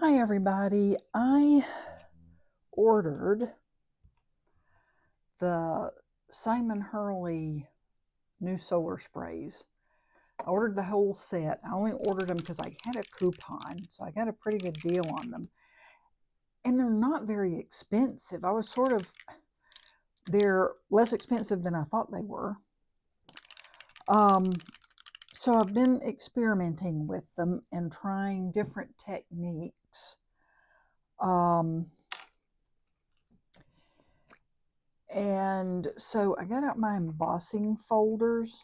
Hi everybody, I ordered the Simon Hurley New Solar Sprays. I ordered the whole set. I only ordered them because I had a coupon, so I got a pretty good deal on them. And they're not very expensive. They're less expensive than I thought they were. So I've been experimenting with them and trying different techniques. And so I got out my embossing folders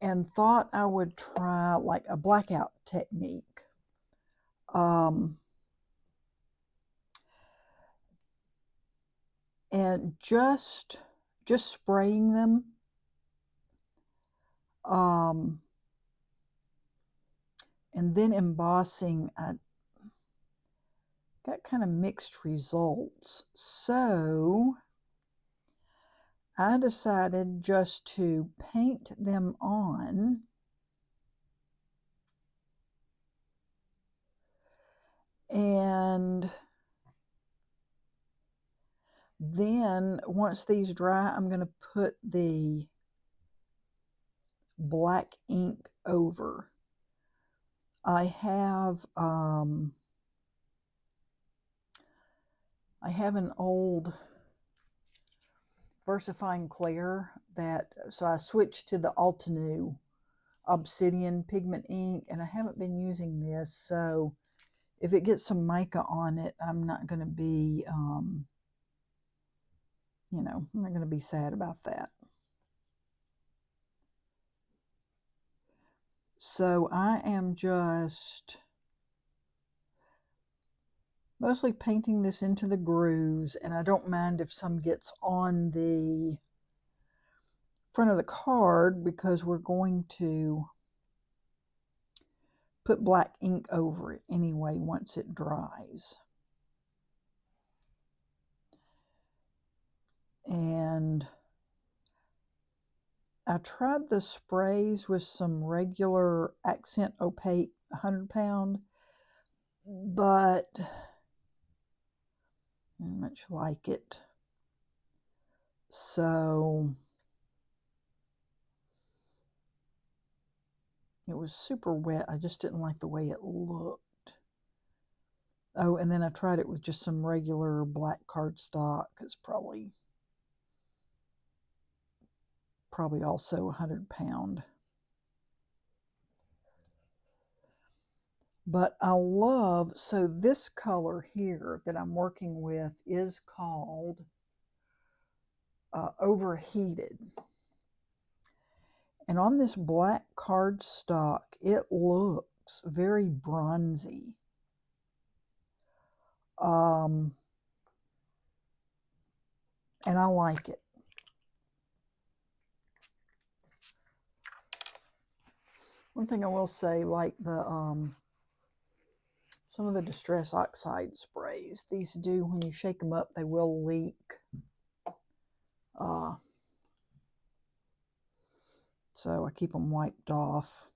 and thought I would try like a blackout technique. And just spraying them. And then embossing, I got kind of mixed results. So I decided just to paint them on and then once these dry, I'm going to put the black ink over. I have an old VersaFine Clear so I switched to the Altenew Obsidian pigment ink, and I haven't been using this, so if it gets some mica on it, I'm not going to be, I'm not going to be sad about that. So I am just mostly painting this into the grooves, and I don't mind if some gets on the front of the card because we're going to put black ink over it anyway once it dries. And I tried the sprays with some regular accent opaque 100-pound, but I didn't much like it. So it was super wet. I just didn't like the way it looked. Oh, and then I tried it with just some regular black cardstock. It's probably also 100-pound. But I love, so this color here that I'm working with is called Overheated. And on this black cardstock, it looks very bronzy. And I like it. One thing I will say, like some of the Distress Oxide sprays, these do, when you shake them up, they will leak. So I keep them wiped off.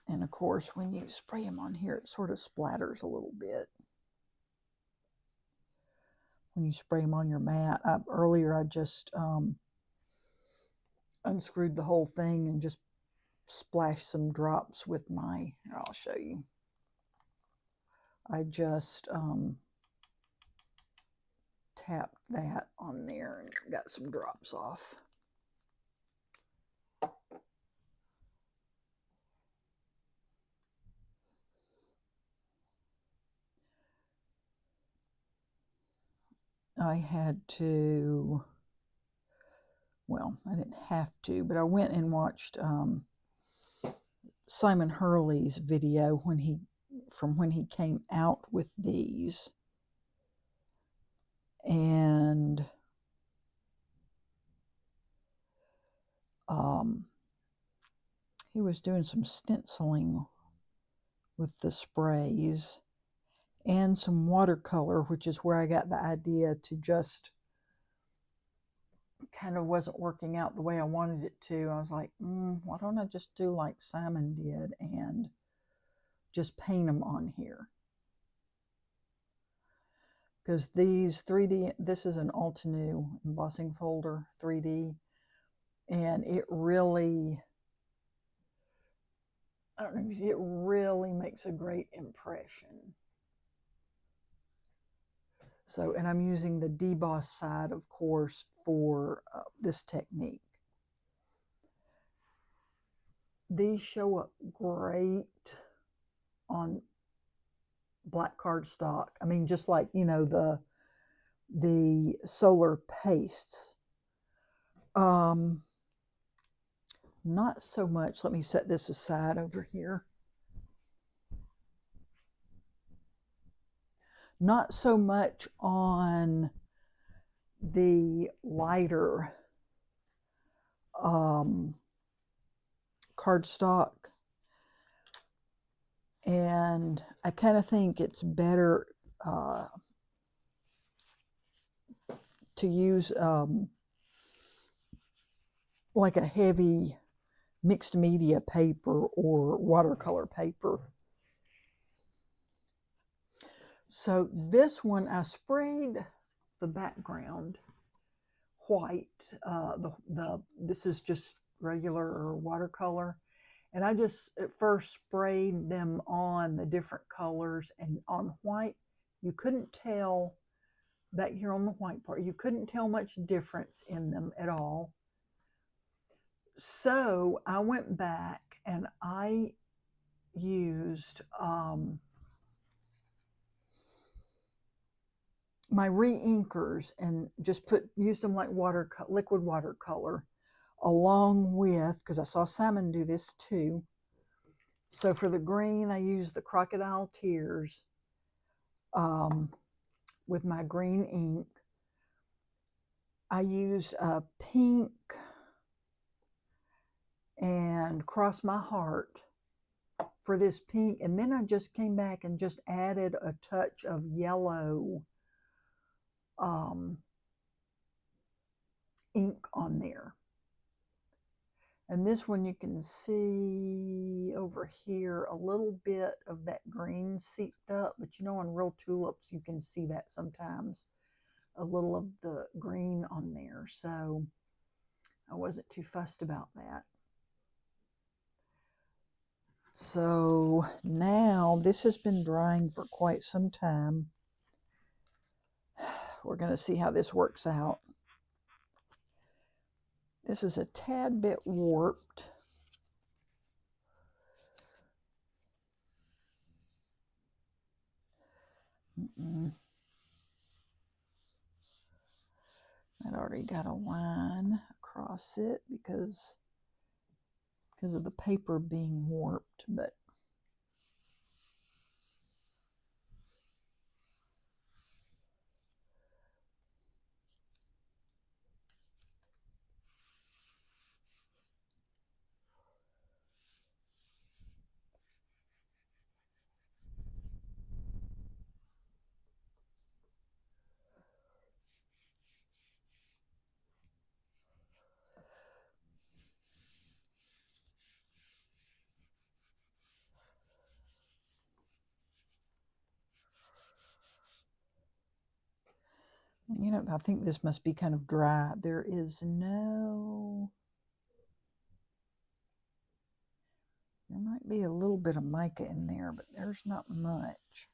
And of course, when you spray them on here, it sort of splatters a little bit. When you spray them on your mat. Earlier, I just unscrewed the whole thing and just splashed some drops with my, I'll show you. I just tapped that on there and got some drops off. I had to, well, I didn't have to, but I went and watched Simon Hurley's video from when he came out with these. And he was doing some stenciling with the sprays and some watercolor, which is where I got the idea to just kind of wasn't working out the way I wanted it to. I was like, why don't I just do like Simon did and just paint them on here? Because these 3D, this is an Altenew embossing folder, 3D, and it really, I don't know, it really makes a great impression. So, and I'm using the deboss side, of course, for this technique. These show up great on black cardstock. I mean, just like, you know, the solar pastes. Not so much. Let me set this aside over here. Not so much on the lighter cardstock. And I kind of think it's better to use like a heavy mixed media paper or watercolor paper. So this one, I sprayed the background white. This is just regular watercolor. And I just at first sprayed them on the different colors, and on white, you couldn't tell, back here on the white part, you couldn't tell much difference in them at all. So I went back and I used my re-inkers and just used them like liquid watercolor, along with, because I saw Simon do this too. So for the green, I used the Crocodile Tears with my green ink. I used a pink and Cross My Heart for this pink, and then I just came back and just added a touch of yellow ink on there. And this one, you can see over here a little bit of that green seeped up, but you know, on real tulips you can see that sometimes, a little of the green on there. So I wasn't too fussed about that. So now this has been drying for quite some time. We're going to see how this works out. This is a tad bit warped. I'd already got a line across it because of the paper being warped, but you know, I think this must be kind of dry. There might be a little bit of mica in there, but there's not much.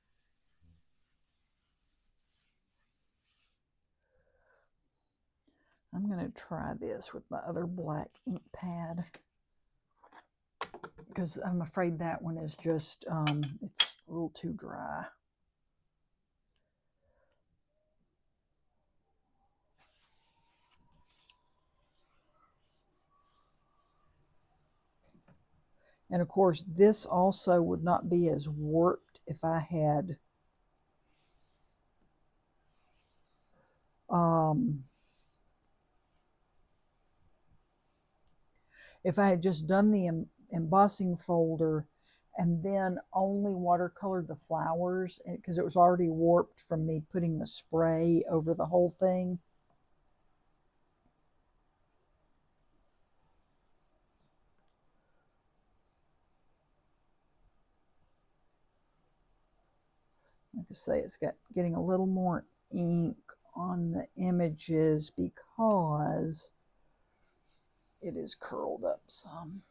I'm going to try this with my other black ink pad, because I'm afraid that one is just, it's a little too dry. And of course, this also would not be as warped if I had just done the embossing folder and then only watercolored the flowers, because it was already warped from me putting the spray over the whole thing. like I say, it's getting a little more ink on the images because it is curled up some.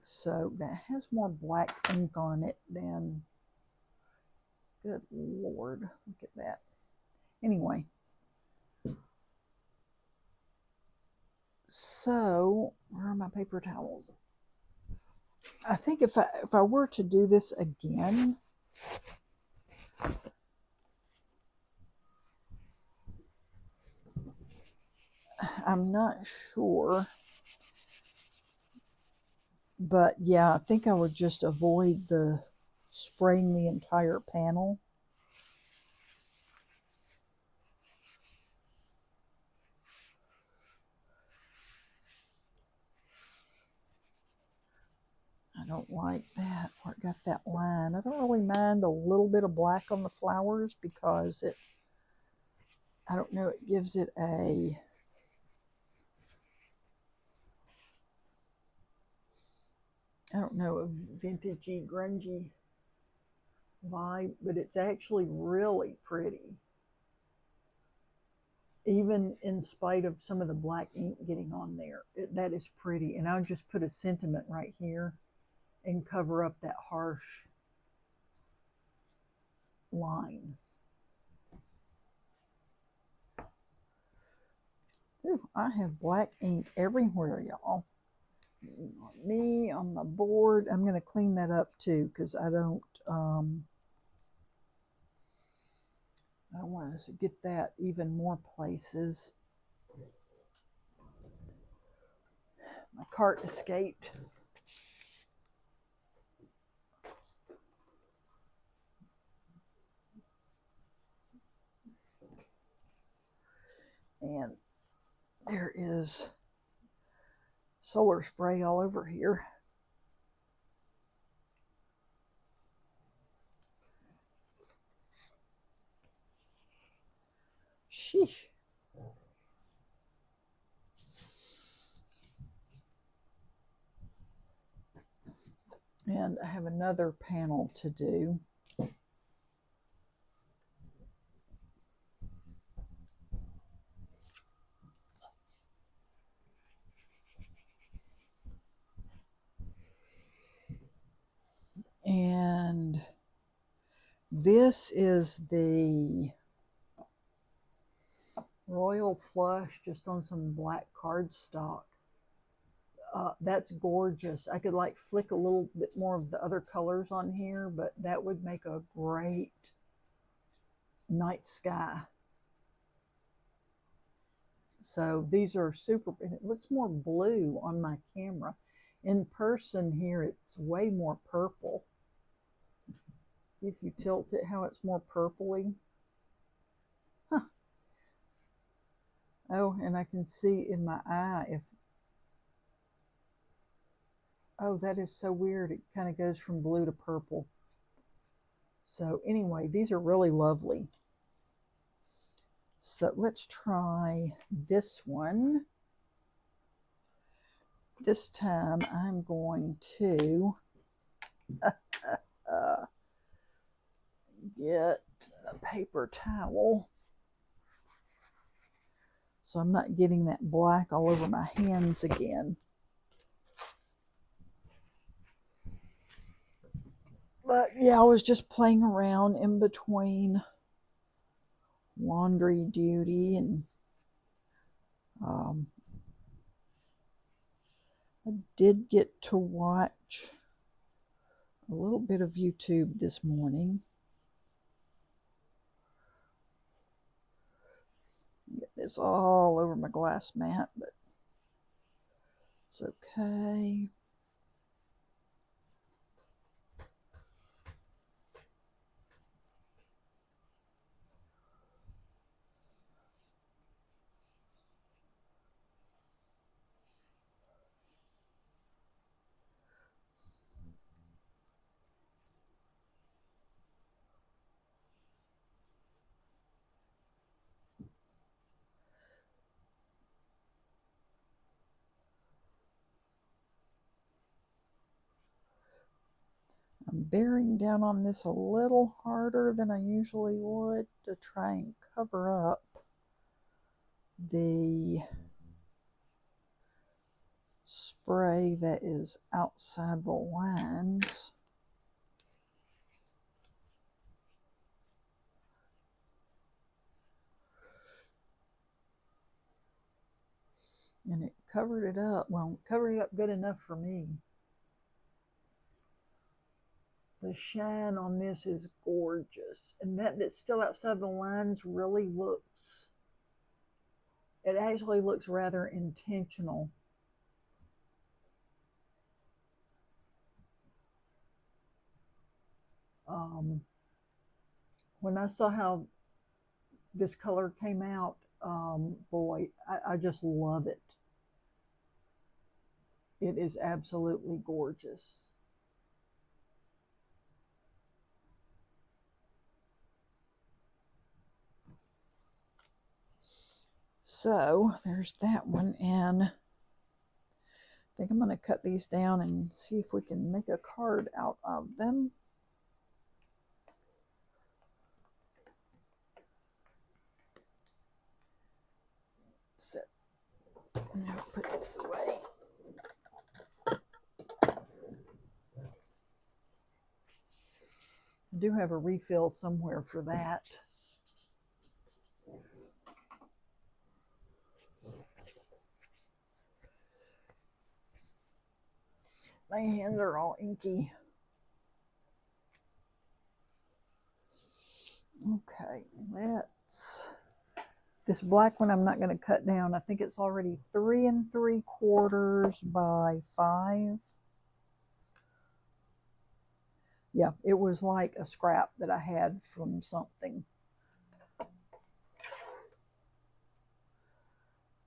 So that has more black ink on it than, good Lord, look at that. Anyway, so where are my paper towels? I think if I were to do this again, I'm not sure, but yeah, I think I would just avoid the spraying the entire panel. I don't like that, where it got that line. I don't really mind a little bit of black on the flowers because it, I don't know, it gives it a, I don't know, a vintagey, grungy vibe, but it's actually really pretty. Even in spite of some of the black ink getting on there, that is pretty. And I'll just put a sentiment right here and cover up that harsh line. Ooh, I have black ink everywhere, y'all. On me, on my board. I'm going to clean that up too because I don't want us to get that even more places. My cart escaped. And there is solar spray all over here. Sheesh. And I have another panel to do. And this is the Royal Flush just on some black cardstock. That's gorgeous. I could like flick a little bit more of the other colors on here, but that would make a great night sky. So these are super, and it looks more blue on my camera. In person here, it's way more purple. See if you tilt it, how it's more purpley. Huh. Oh, and I can see in my eye if, oh, that is so weird. It kind of goes from blue to purple. So anyway, these are really lovely. So let's try this one. This time I'm going to get a paper towel so I'm not getting that black all over my hands again. But yeah, I was just playing around in between laundry duty and I did get to watch a little bit of YouTube this morning. Get this all over my glass mat, but it's okay. I'm bearing down on this a little harder than I usually would to try and cover up the spray that is outside the lines. And it covered it up. Well, covered it up good enough for me. The shine on this is gorgeous. And that's still outside the lines really looks, it actually looks rather intentional. When I saw how this color came out, boy, I just love it. It is absolutely gorgeous. So there's that one, and I think I'm going to cut these down and see if we can make a card out of them. So now put this away. I do have a refill somewhere for that. My hands are all inky. Okay, this black one I'm not going to cut down. I think it's already 3 3/4 by 5. Yeah, it was like a scrap that I had from something.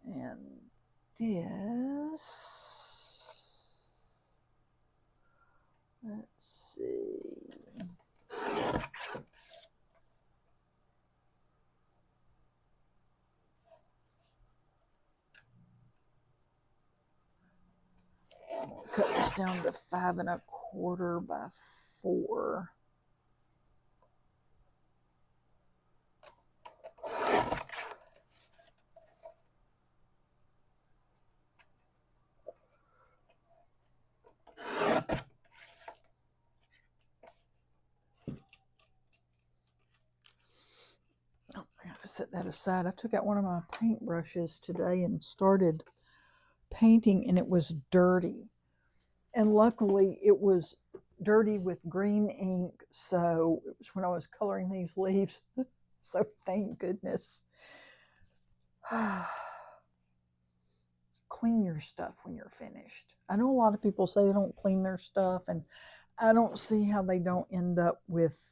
And this, let's see. I'm going to cut this down to 5 1/4 by 4. Set that aside. I took out one of my paintbrushes today and started painting, and it was dirty. And luckily it was dirty with green ink, so it was when I was coloring these leaves. So thank goodness. Clean your stuff when you're finished. I know a lot of people say they don't clean their stuff, and I don't see how they don't end up with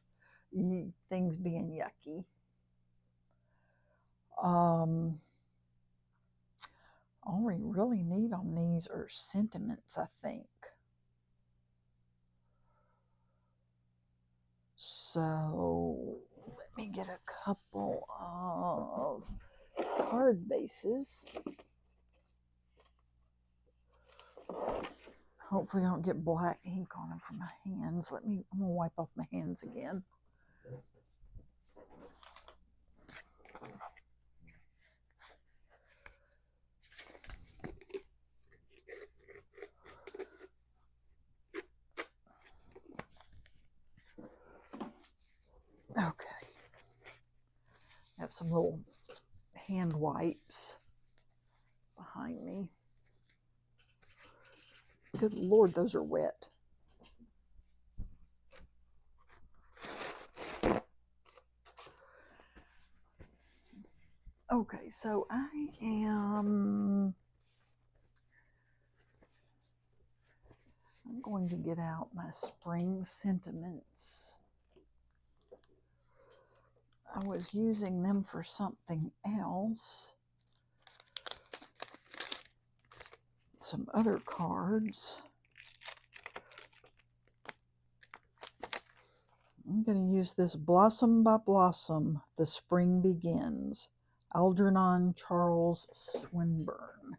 things being yucky. All we really need on these are sentiments, I think. So let me get a couple of card bases. Hopefully I don't get black ink on them from my hands. I'm gonna wipe off my hands again. Okay. I have some little hand wipes behind me. Good Lord, those are wet. Okay, so I'm going to get out my spring sentiments. I was using them for something else. Some other cards. I'm going to use this Blossom by Blossom, The Spring Begins, Algernon Charles Swinburne.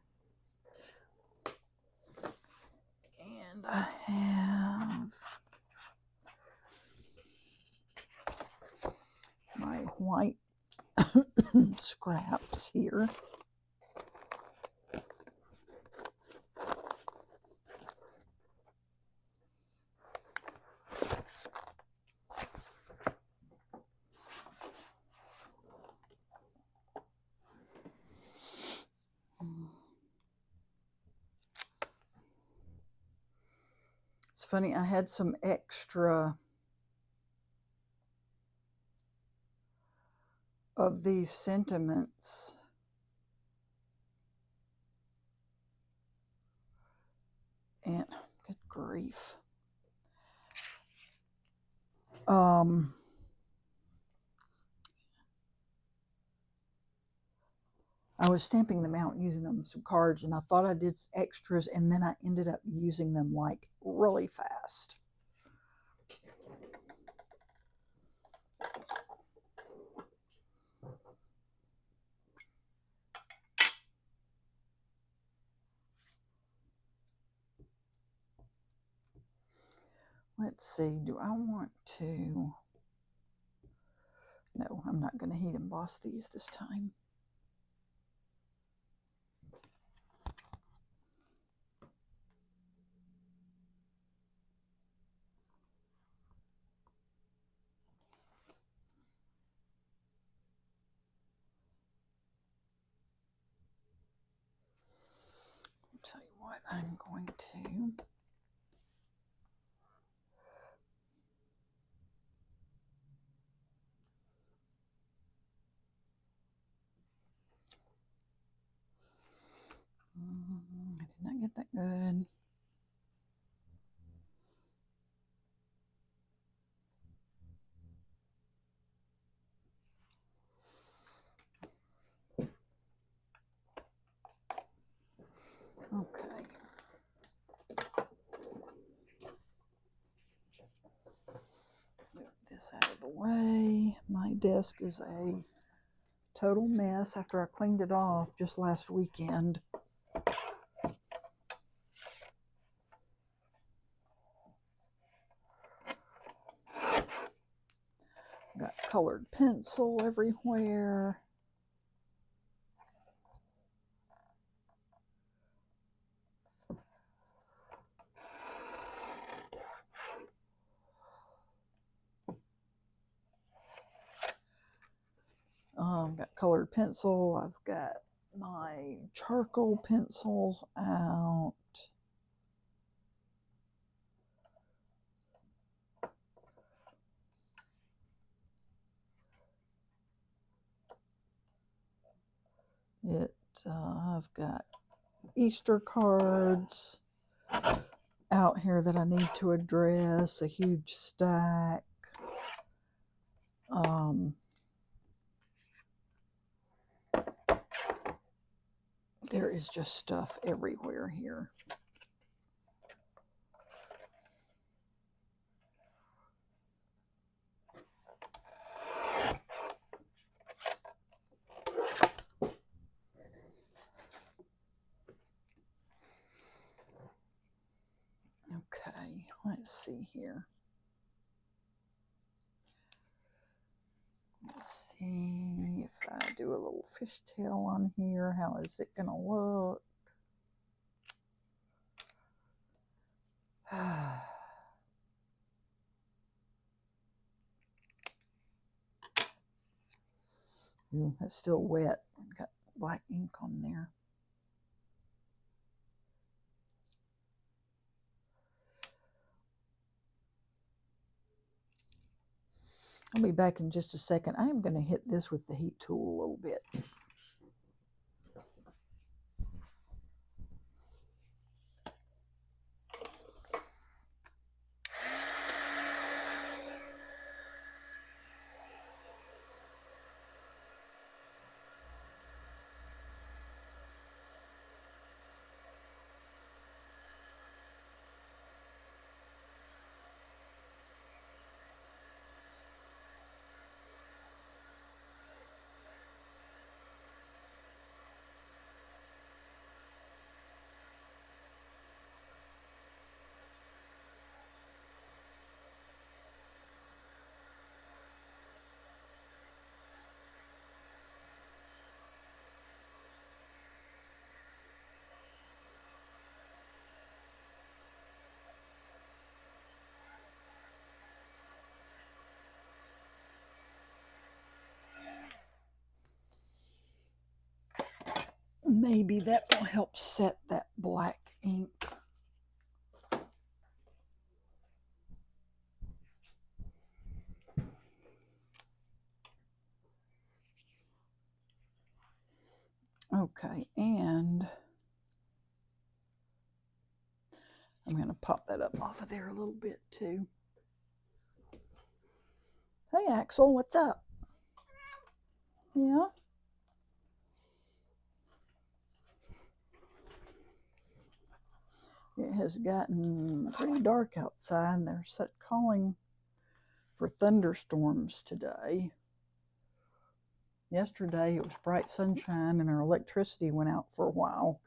And I have my white scraps here. It's funny, I had some extra of these sentiments and good grief. I was stamping them out and using them some cards, and I thought I did extras, and then I ended up using them like really fast. Let's see, do I want to? No, I'm not going to heat emboss these this time. I'll tell you what, I'm going to. I did not get that good. Okay. Move this out of the way. My desk is a total mess after I cleaned it off just last weekend. Got colored pencil everywhere. Got colored pencil. I've got my charcoal pencils out. I've got Easter cards out here that I need to address, a huge stack. There is just stuff everywhere here. Okay, let's see here. Let's see if I do a little fishtail on here, how is it going to look? Ooh, that's still wet. Got black ink on there. I'll be back in just a second. I am going to hit this with the heat tool a little bit. maybe that will help set that black ink. Okay, and I'm going to pop that up off of there a little bit too. Hey Axel, what's up? Yeah? It has gotten pretty dark outside. They're calling for thunderstorms today. Yesterday it was bright sunshine and our electricity went out for a while.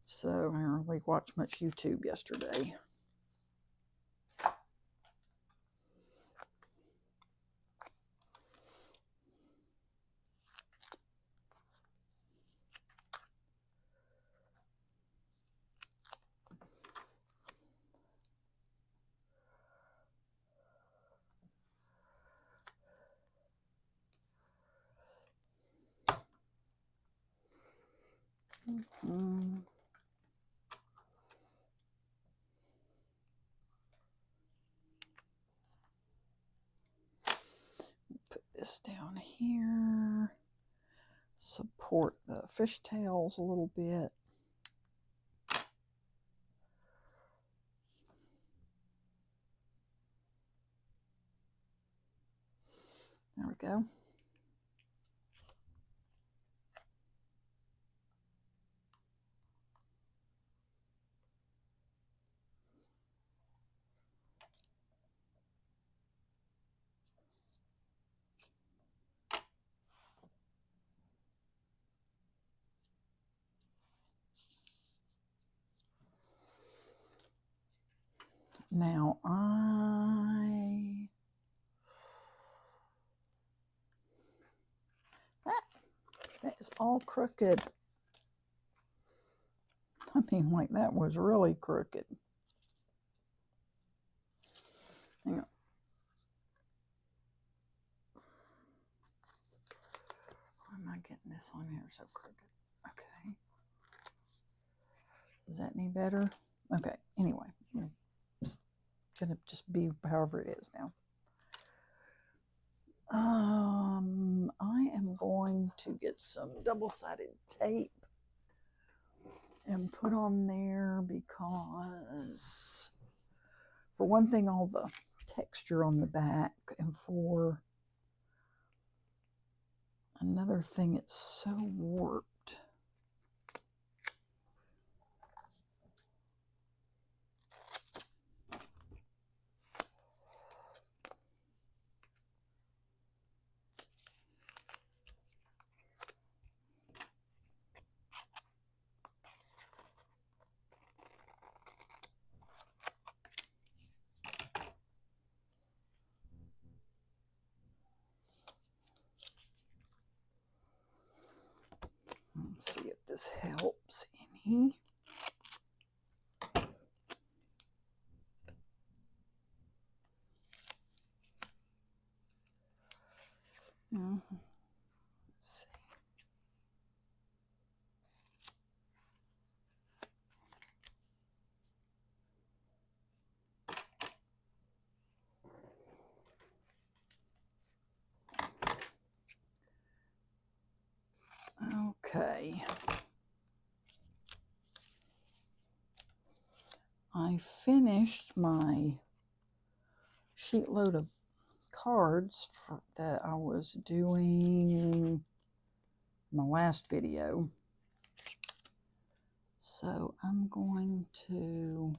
So I didn't really watch much YouTube yesterday. Put this down here. Support the fishtails a little bit. There we go. Now that is all crooked. I mean, like that was really crooked. Hang on. Why am I getting this on here so crooked? Okay. Is that any better? Okay, anyway. It's gonna just be however it is now. I am going to get some double-sided tape and put on there because, for one thing, all the texture on the back, and for another thing, it's so warped. Let's see if this helps any. Let's see. Okay. I finished my sheet load of cards that I was doing my last video. So I'm going to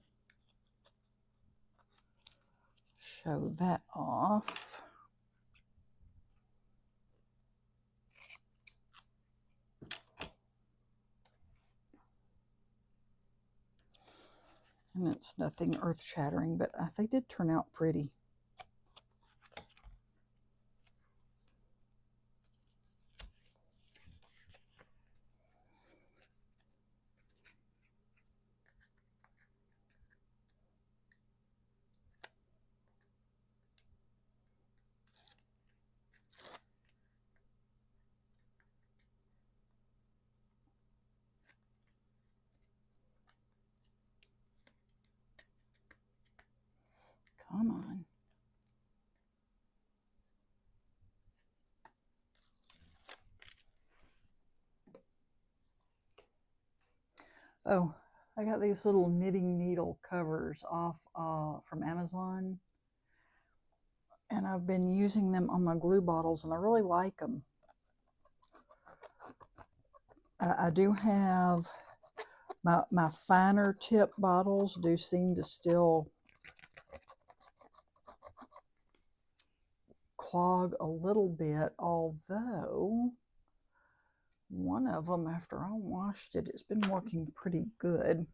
show that off. And it's nothing earth-shattering, but they did turn out pretty. Oh, I got these little knitting needle covers off from Amazon, and I've been using them on my glue bottles, and I really like them. I do have my finer tip bottles do seem to still clog a little bit, although one of them, after I washed it, it's been working pretty good.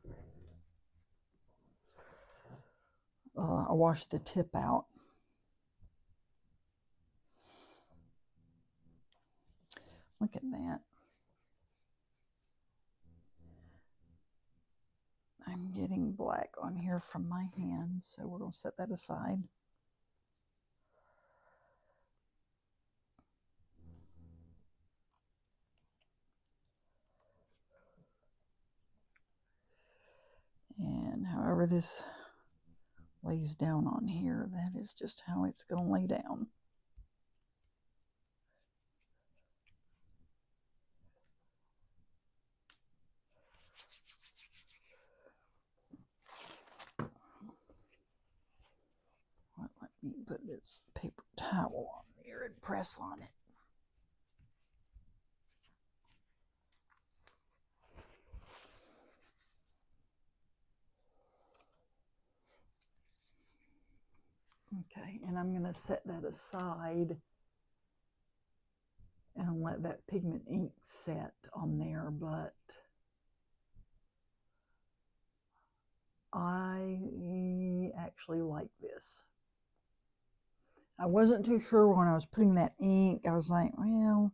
I washed the tip out. Look at that. I'm getting black on here from my hands, so we're going to set that aside. And however this lays down on here, that is just how it's going to lay down. Let me put this paper towel on there and press on it. Okay, and I'm going to set that aside and let that pigment ink set on there, but I actually like this. I wasn't too sure when I was putting that ink. I was like, well,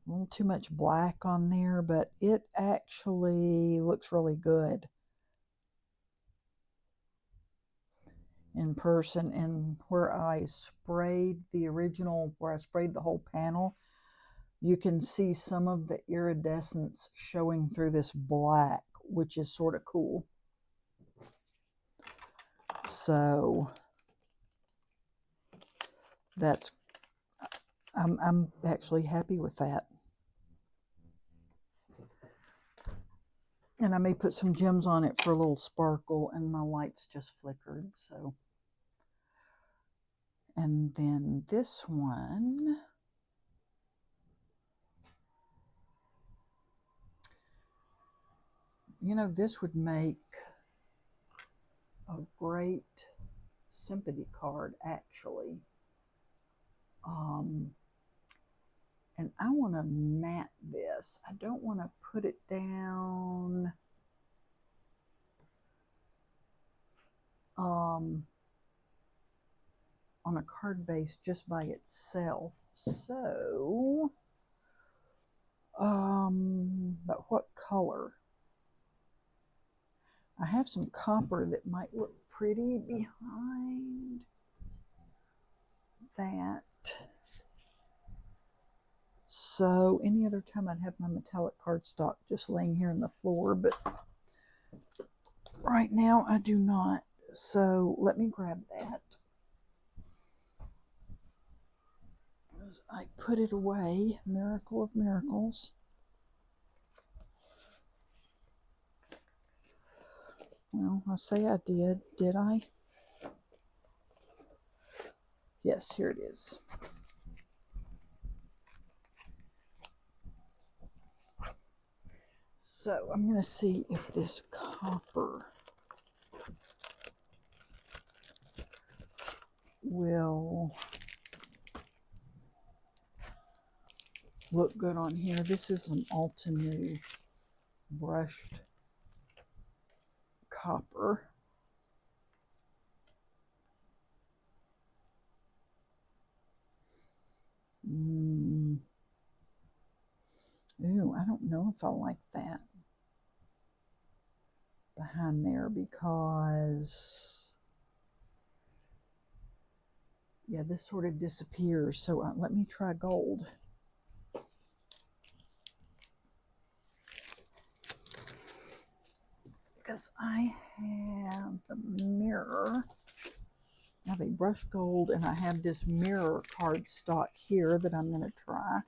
a little too much black on there, but it actually looks really good in person. And where I sprayed the original, where I sprayed the whole panel, you can see some of the iridescence showing through this black, which is sort of cool. So that's, I'm actually happy with that. And I may put some gems on it for a little sparkle, and my lights just flickered, so. And then this one, you know, this would make a great sympathy card, actually. And I want to matte this. I don't want to put it down on a card base just by itself. So, but what color? I have some copper that might look pretty behind that. So any other time I'd have my metallic cardstock just laying here on the floor, but right now I do not. So let me grab that. As I put it away, miracle of miracles. Well, I say I did I? Yes, here it is. So I'm going to see if this copper will look good on here. This is an Ulta New brushed copper. Ooh, I don't know if I like that behind there, because yeah, this sort of disappears. So let me try gold. Because I have the mirror. I have a brush gold, and I have this mirror cardstock here that I'm going to try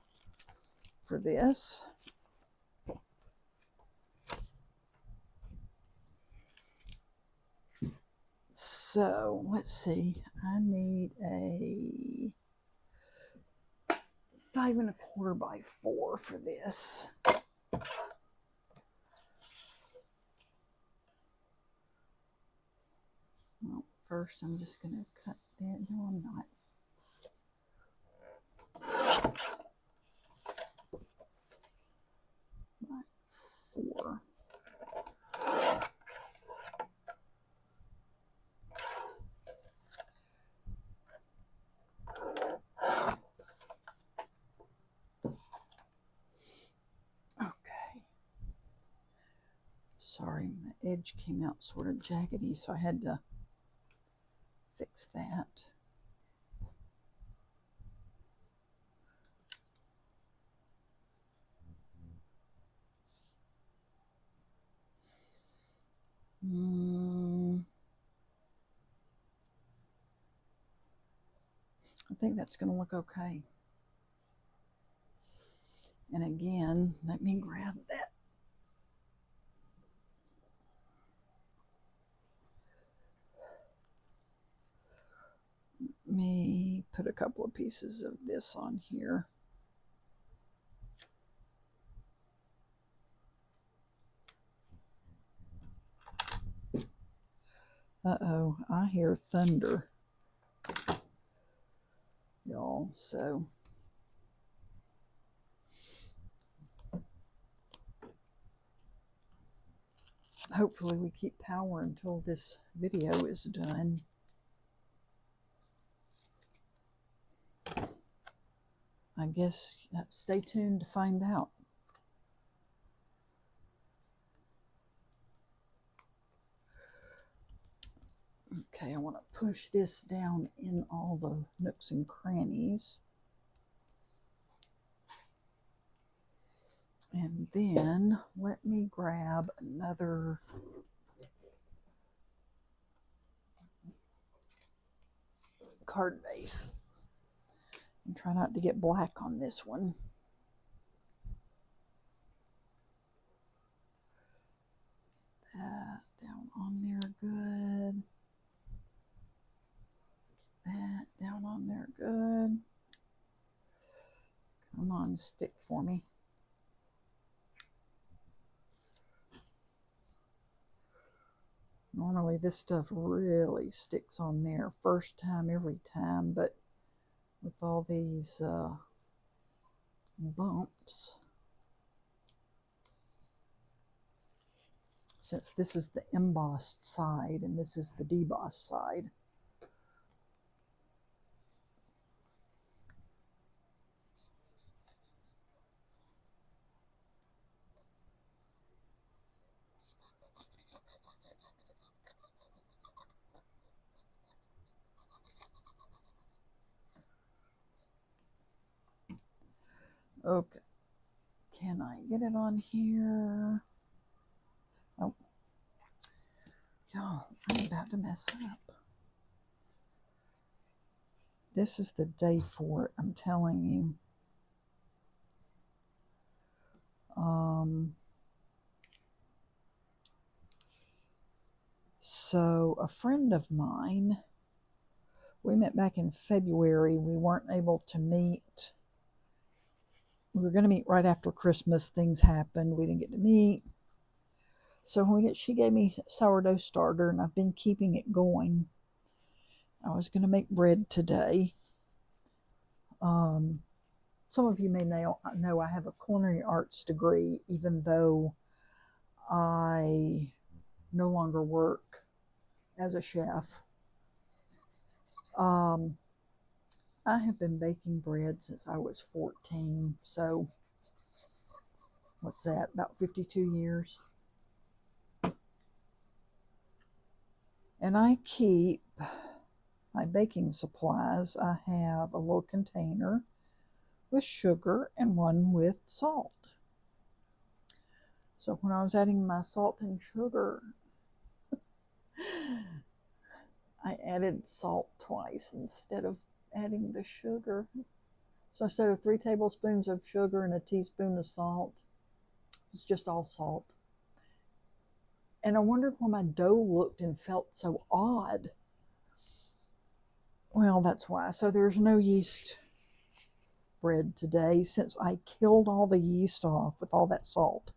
for this. So let's see, I need a 5 1/4 by 4 for this. Well, first I'm just going to cut that. No, I'm not. By 4. Okay. Sorry, my edge came out sort of jaggedy, so I had to fix that. I think that's going to look okay. And again, let me grab that. Let me put a couple of pieces of this on here. Uh-oh, I hear thunder, y'all, so hopefully we keep power until this video is done. I guess stay tuned to find out. Okay, I want to push this down in all the nooks and crannies. And then let me grab another card base and try not to get black on this one. That down on there good. Get that down on there good. Come on, stick for me. Normally this stuff really sticks on there first time every time, but with all these bumps, since this is the embossed side and this is the debossed side, okay, can I get it on here? Oh, y'all, I'm about to mess up. This is the day for it, I'm telling you. So a friend of mine, we met back in February. We weren't able to meet. We were going to meet right after Christmas. Things happened. We didn't get to meet. So she gave me sourdough starter, and I've been keeping it going. I was going to make bread today. Some of you may know I have a culinary arts degree, even though I no longer work as a chef. I have been baking bread since I was 14, so what's that, about 52 years? And I keep my baking supplies. I have a little container with sugar and one with salt. So when I was adding my salt and sugar, I added salt twice instead of adding the sugar. So instead of 3 tablespoons of sugar and a teaspoon of salt, it's just all salt. And I wondered why my dough looked and felt so odd. Well, that's why. So there's no yeast bread today since I killed all the yeast off with all that salt.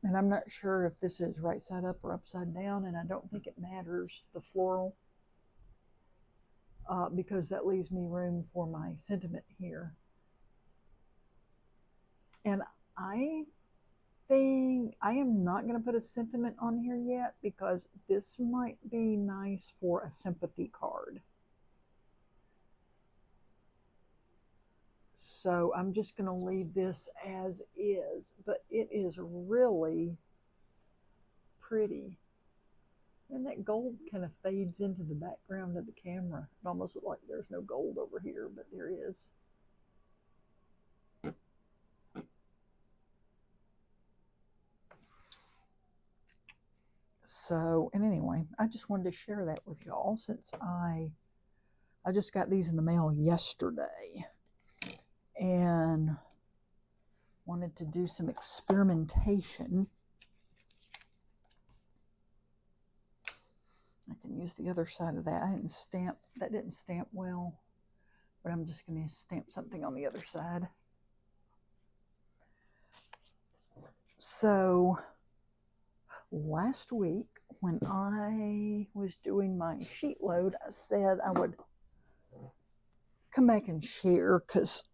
And I'm not sure if this is right side up or upside down, and I don't think it matters, the floral, because that leaves me room for my sentiment here. And I think I am not going to put a sentiment on here yet because this might be nice for a sympathy card. So I'm just going to leave this as is, but it is really pretty. And that gold kind of fades into the background of the camera. It almost looks like there's no gold over here, but there is. So, and anyway, I just wanted to share that with y'all since I just got these in the mail yesterday and wanted to do some experimentation. I can use the other side of that. That didn't stamp well, but I'm just going to stamp something on the other side. So last week when I was doing my sheet load, I said I would come back and share because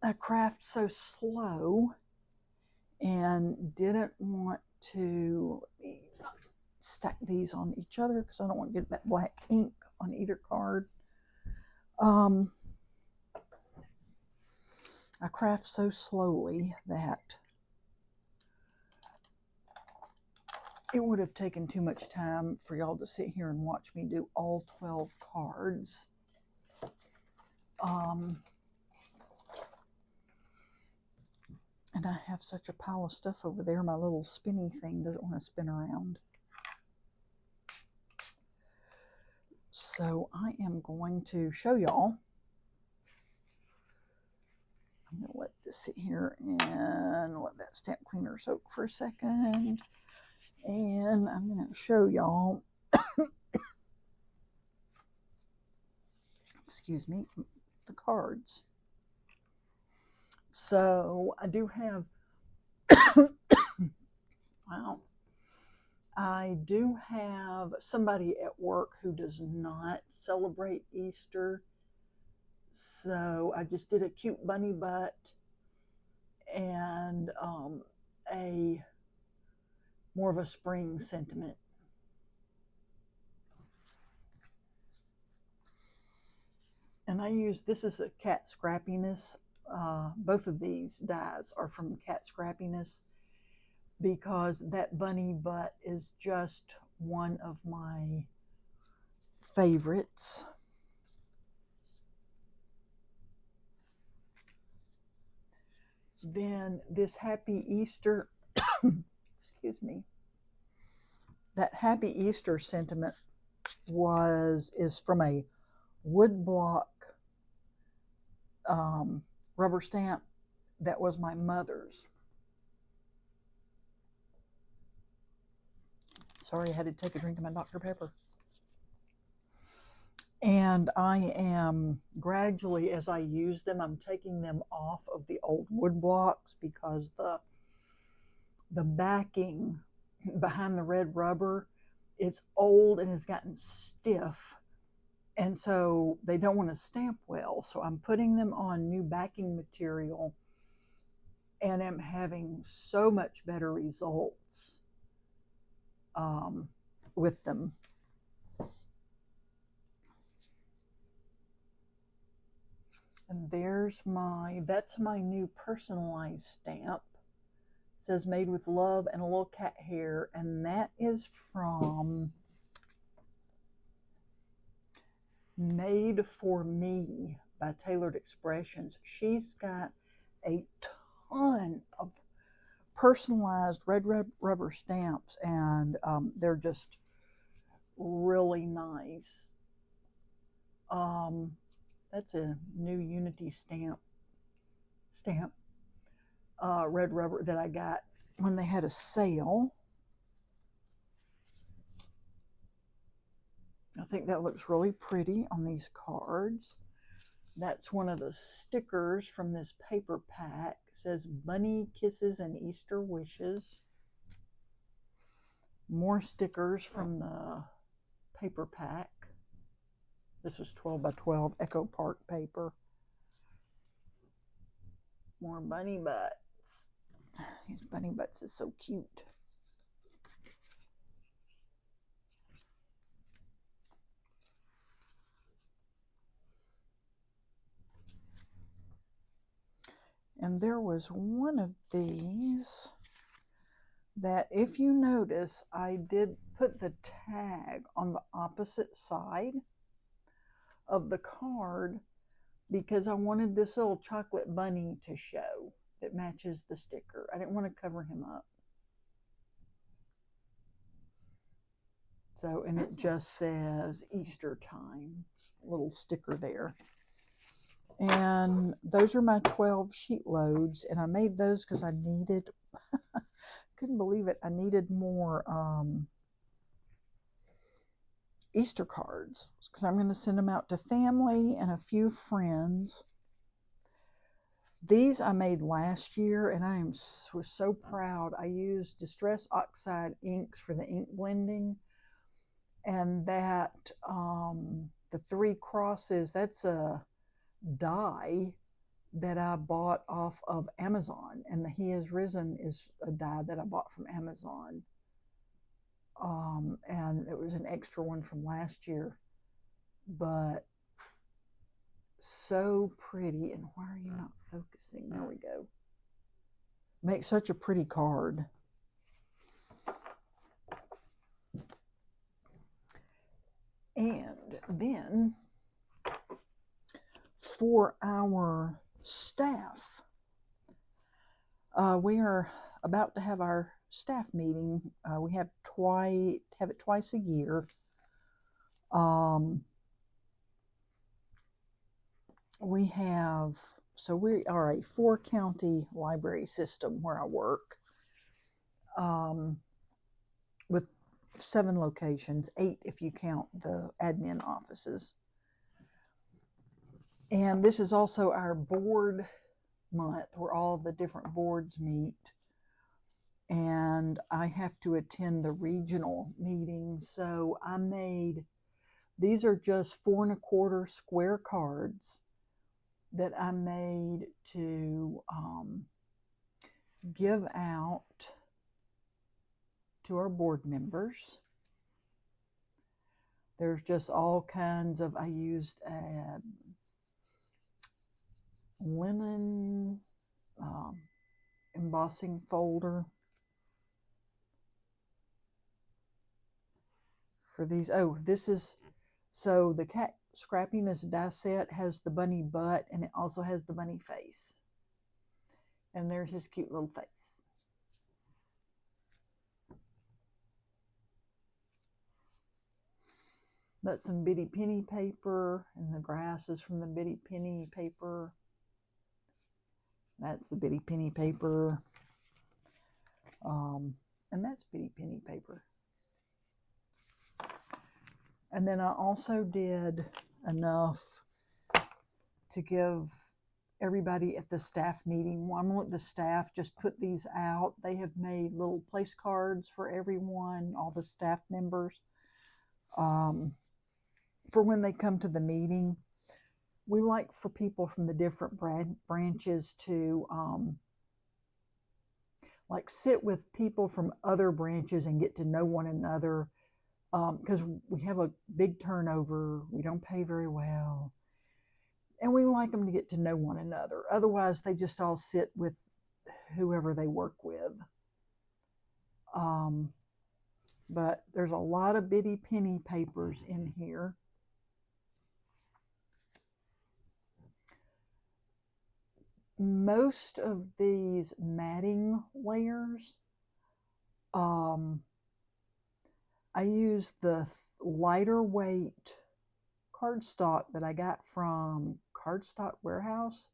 I craft so slow and didn't want to stack these on each other because I don't want to get that black ink on either card. I craft so slowly that it would have taken too much time for y'all to sit here and watch me do all 12 cards. And I have such a pile of stuff over there. My little spinny thing doesn't want to spin around. So I am going to show y'all. I'm going to let this sit here and let that stamp cleaner soak for a second. And I'm going to show y'all, excuse me, the cards. So I do have, wow, I do have somebody at work who does not celebrate Easter. So I just did a cute bunny butt and a more of a spring sentiment. And I use, this is a Cat Scrappiness. Both of these dies are from Cat Scrappiness because that bunny butt is just one of my favorites. Then this Happy Easter, excuse me, that Happy Easter sentiment is from a wood block rubber stamp that was my mother's. Sorry, I had to take a drink of my Dr. Pepper. And I am gradually, as I use them, I'm taking them off of the old wood blocks because the backing behind the red rubber, it's old and has gotten stiff. And so they don't want to stamp well. So I'm putting them on new backing material and am having so much better results with them. And that's my new personalized stamp. It says made with love and a little cat hair. And that is from Made for Me by Tailored Expressions. She's got a ton of personalized red rubber stamps, and they're just really nice. That's a new Unity stamp red rubber that I got when they had a sale. I think that looks really pretty on these cards. That's one of the stickers from this paper pack. It says Bunny Kisses and Easter Wishes. More stickers from the paper pack. This was 12 by 12 Echo Park paper. More bunny butts. These bunny butts is so cute. And there was one of these that, if you notice, I did put the tag on the opposite side of the card because I wanted this little chocolate bunny to show that matches the sticker. I didn't want to cover him up. So, and it just says Easter time, little sticker there. And those are my 12 sheet loads, and I made those because I needed, couldn't believe it, I needed more Easter cards because I'm going to send them out to family and a few friends. These I made last year, and I was so proud. I used Distress Oxide inks for the ink blending, and that the 3 crosses, that's a die that I bought off of Amazon, and the He Has Risen is a die that I bought from Amazon, and it was an extra one from last year, but so pretty. And why are you not focusing? There we go. Makes such a pretty card. And then for our staff, we are about to have our staff meeting. We have it twice a year. We are a 4-county library system where I work, with 7 locations, 8 if you count the admin offices. And this is also our board month where all the different boards meet. And I have to attend the regional meetings. So these are just 4 1/4 square cards that I made to give out to our board members. There's just all kinds of, I used a linen embossing folder for these. Oh, this is, so the Cat Scrappiness die set has the bunny butt, and it also has the bunny face. And there's his cute little face. That's some Bitty Penny paper, and the grass is from the Bitty Penny paper. That's the Bitty Penny paper. And that's Bitty Penny paper. And then I also did enough to give everybody at the staff meeting. I'm gonna let the staff just put these out. They have made little place cards for everyone, all the staff members, for when they come to the meeting. We like for people from the different branches to like sit with people from other branches and get to know one another, because we have a big turnover. We don't pay very well, and we like them to get to know one another. Otherwise, they just all sit with whoever they work with. But there's a lot of Bitty Penny papers in here. Most of these matting layers, I use the lighter weight cardstock that I got from Cardstock Warehouse,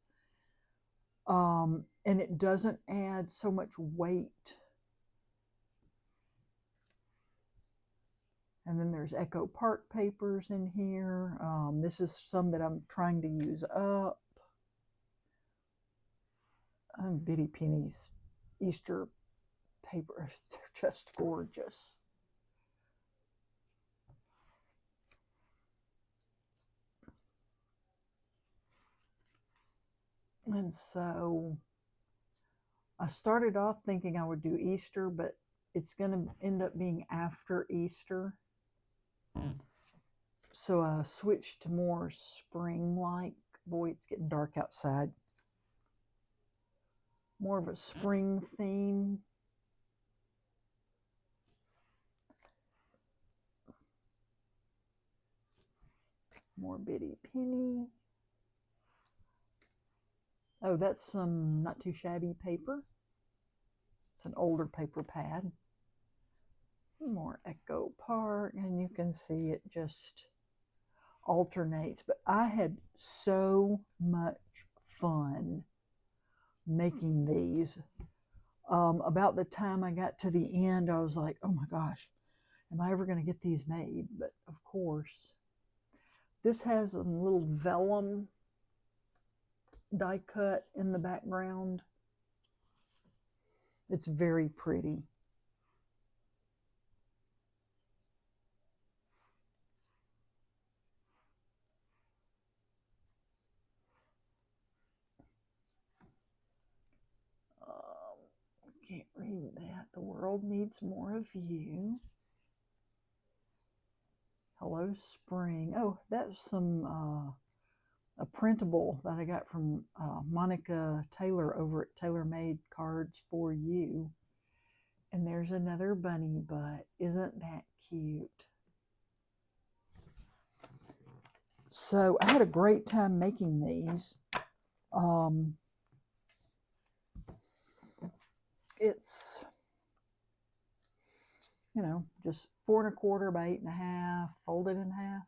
and it doesn't add so much weight And then there's Echo Park papers in here. This is some that I'm trying to use up. Bitty Penny's Easter papers, they're just gorgeous. And so I started off thinking I would do Easter, but it's going to end up being after Easter. So I switched to more spring-like. Boy, it's getting dark outside. More of a spring theme. More Bitty Penny. Oh, that's some not too shabby paper. It's an older paper pad. More Echo Park, and you can see it just alternates. But I had so much fun making these. About the time I got to the end, I was like, oh my gosh, am I ever going to get these made? But of course, this has a little vellum die cut in the background. It's very pretty. Can't read that. The world needs more of you. Hello, spring. Oh, that's some a printable that I got from Monica Taylor over at Taylor Made Cards for You. And there's another bunny butt. Isn't that cute? So I had a great time making these. It's, you know, just 4 1/4 by 8 1/2, folded in half.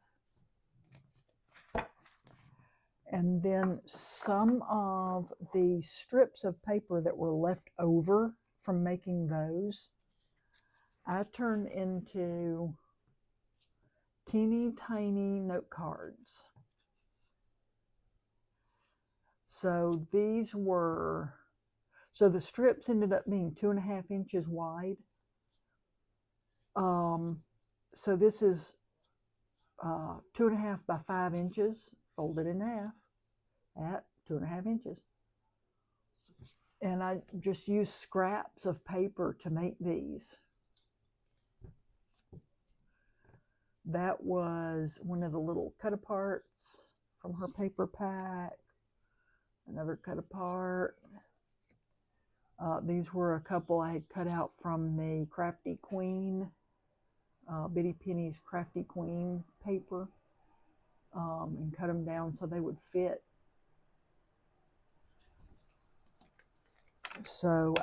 And then some of the strips of paper that were left over from making those, I turned into teeny tiny note cards. So these were, so the strips ended up being 2 1/2 inches wide. So this is 2 1/2 by 5 inches, folded in half at 2 1/2 inches. And I just used scraps of paper to make these. That was one of the little cut aparts from her paper pack. Another cut apart. These were a couple I had cut out from the Crafty Queen, Bitty Penny's Crafty Queen paper, and cut them down so they would fit. So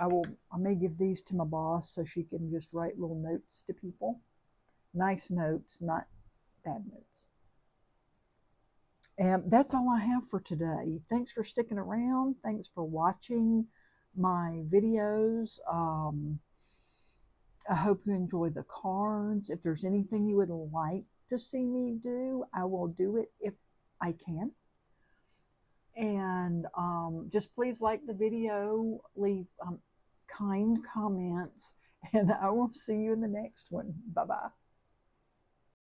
I may give these to my boss so she can just write little notes to people. Nice notes, not bad notes. And that's all I have for today. Thanks for sticking around. Thanks for watching my videos. I hope you enjoy the cards. If there's anything you would like to see me do, I will do it if I can. And just please like the video, leave kind comments, and I will see you in the next one. Bye-bye.